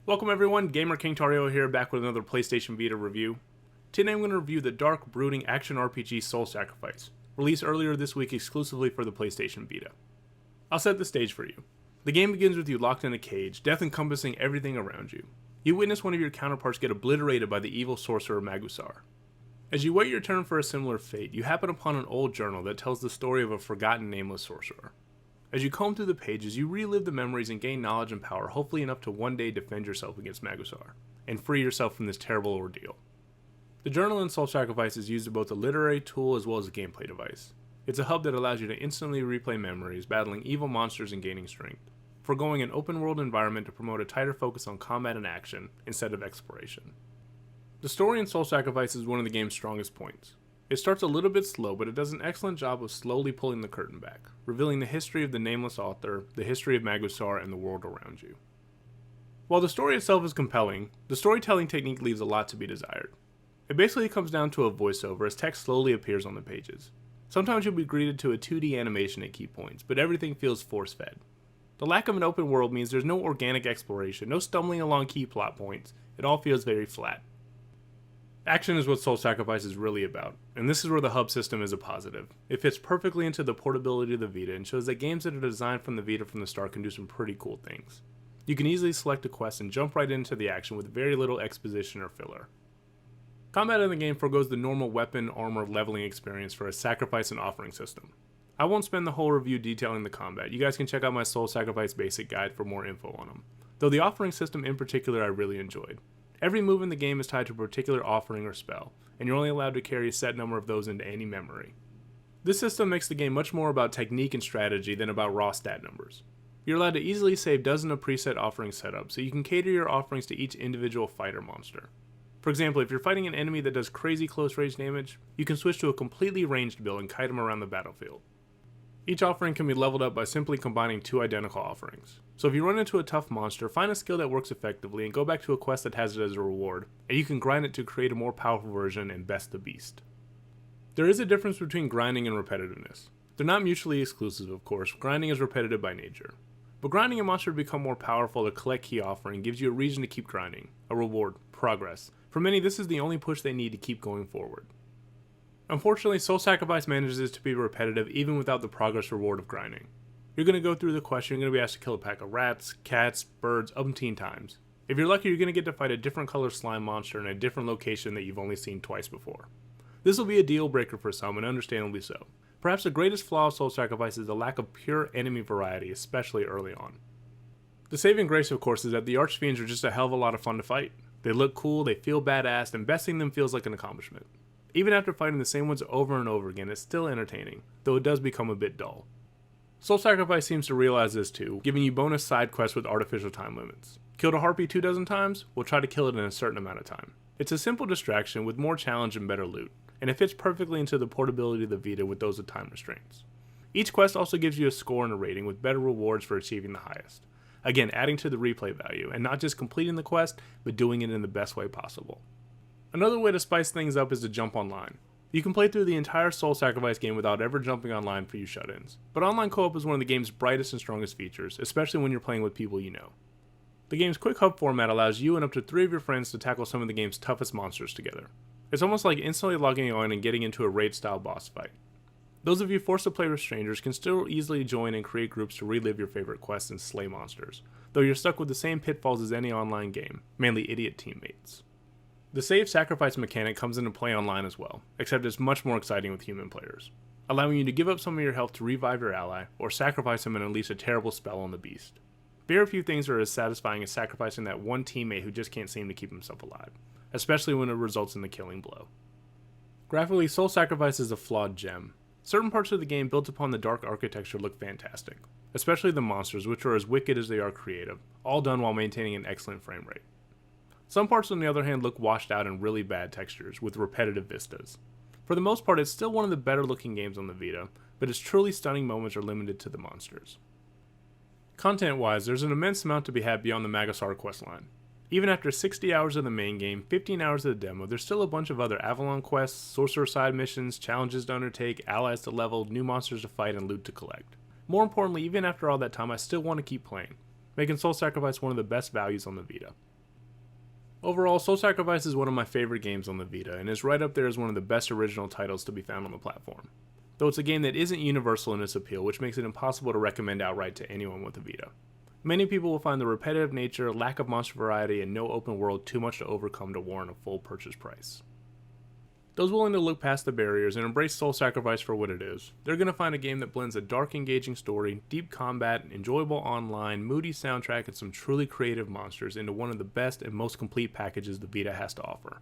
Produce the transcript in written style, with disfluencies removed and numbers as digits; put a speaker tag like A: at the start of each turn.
A: Welcome everyone, Gamer King Tario here, back with another PlayStation Vita review. Today I'm going to review the dark, brooding action RPG Soul Sacrifice, released earlier this week exclusively for the PlayStation Vita. I'll set the stage for you. The game begins with you locked in a cage, death encompassing everything around you. You witness one of your counterparts get obliterated by the evil sorcerer Magusar. As you wait your turn for a similar fate, you happen upon an old journal that tells the story of a forgotten nameless sorcerer. As you comb through the pages, you relive the memories and gain knowledge and power, hopefully enough to one day defend yourself against Magusar, and free yourself from this terrible ordeal. The journal in Soul Sacrifice is used as both a literary tool as well as a gameplay device. It's a hub that allows you to instantly replay memories, battling evil monsters and gaining strength, foregoing an open world environment to promote a tighter focus on combat and action instead of exploration. The story in Soul Sacrifice is one of the game's strongest points. It starts a little bit slow, but it does an excellent job of slowly pulling the curtain back, revealing the history of the nameless author, the history of Magusar, and the world around you. While the story itself is compelling, the storytelling technique leaves a lot to be desired. It basically comes down to a voiceover as text slowly appears on the pages. Sometimes you'll be greeted to a 2D animation at key points, but everything feels force-fed. The lack of an open world means there's no organic exploration, no stumbling along key plot points. It all feels very flat. Action is what Soul Sacrifice is really about, and this is where the hub system is a positive. It fits perfectly into the portability of the Vita and shows that games that are designed from the Vita from the start can do some pretty cool things. You can easily select a quest and jump right into the action with very little exposition or filler. Combat in the game forgoes the normal weapon, armor, leveling experience for a sacrifice and offering system. I won't spend the whole review detailing the combat. You guys can check out my Soul Sacrifice basic guide for more info on them, though the offering system in particular I really enjoyed. Every move in the game is tied to a particular offering or spell, and you're only allowed to carry a set number of those into any memory. This system makes the game much more about technique and strategy than about raw stat numbers. You're allowed to easily save dozens of preset offering setups, so you can cater your offerings to each individual fighter monster. For example, if you're fighting an enemy that does crazy close range damage, you can switch to a completely ranged build and kite them around the battlefield. Each offering can be leveled up by simply combining two identical offerings. So if you run into a tough monster, find a skill that works effectively and go back to a quest that has it as a reward, and you can grind it to create a more powerful version and best the beast. There is a difference between grinding and repetitiveness. They're not mutually exclusive, of course. Grinding is repetitive by nature. But grinding a monster to become more powerful to collect key offering gives you a reason to keep grinding, a reward, progress. For many, this is the only push they need to keep going forward. Unfortunately, Soul Sacrifice manages to be repetitive even without the progress reward of grinding. You're going to go through the quest, you're going to be asked to kill a pack of rats, cats, birds, umpteen times. If you're lucky, you're going to get to fight a different color slime monster in a different location that you've only seen twice before. This will be a deal breaker for some, and understandably so. Perhaps the greatest flaw of Soul Sacrifice is the lack of pure enemy variety, especially early on. The saving grace, of course, is that the Archfiends are just a hell of a lot of fun to fight. They look cool, they feel badass, and besting them feels like an accomplishment. Even after fighting the same ones over and over again, it's still entertaining, though it does become a bit dull. Soul Sacrifice seems to realize this too, giving you bonus side quests with artificial time limits. Killed a harpy 24 times? We'll try to kill it in a certain amount of time. It's a simple distraction with more challenge and better loot, and it fits perfectly into the portability of the Vita with those with time restraints. Each quest also gives you a score and a rating with better rewards for achieving the highest. Again, adding to the replay value, and not just completing the quest, but doing it in the best way possible. Another way to spice things up is to jump online. You can play through the entire Soul Sacrifice game without ever jumping online for you shut-ins, but online co-op is one of the game's brightest and strongest features, especially when you're playing with people you know. The game's quick hub format allows you and up to 3 of your friends to tackle some of the game's toughest monsters together. It's almost like instantly logging on and getting into a raid-style boss fight. Those of you forced to play with strangers can still easily join and create groups to relive your favorite quests and slay monsters, though you're stuck with the same pitfalls as any online game, mainly idiot teammates. The save sacrifice mechanic comes into play online as well, except it's much more exciting with human players, allowing you to give up some of your health to revive your ally, or sacrifice him and unleash a terrible spell on the beast. Very few things are as satisfying as sacrificing that one teammate who just can't seem to keep himself alive, especially when it results in the killing blow. Graphically, Soul Sacrifice is a flawed gem. Certain parts of the game built upon the dark architecture look fantastic, especially the monsters, which are as wicked as they are creative, all done while maintaining an excellent frame rate. Some parts, on the other hand, look washed out in really bad textures, with repetitive vistas. For the most part, it's still one of the better looking games on the Vita, but its truly stunning moments are limited to the monsters. Content-wise, there's an immense amount to be had beyond the Magusar questline. Even after 60 hours of the main game, 15 hours of the demo, there's still a bunch of other Avalon quests, sorcerer side missions, challenges to undertake, allies to level, new monsters to fight, and loot to collect. More importantly, even after all that time, I still want to keep playing, making Soul Sacrifice one of the best values on the Vita. Overall, Soul Sacrifice is one of my favorite games on the Vita, and is right up there as one of the best original titles to be found on the platform. Though it's a game that isn't universal in its appeal, which makes it impossible to recommend outright to anyone with a Vita. Many people will find the repetitive nature, lack of monster variety, and no open world too much to overcome to warrant a full purchase price. Those willing to look past the barriers and embrace Soul Sacrifice for what it is, they're going to find a game that blends a dark, engaging story, deep combat, enjoyable online, moody soundtrack, and some truly creative monsters into one of the best and most complete packages the Vita has to offer.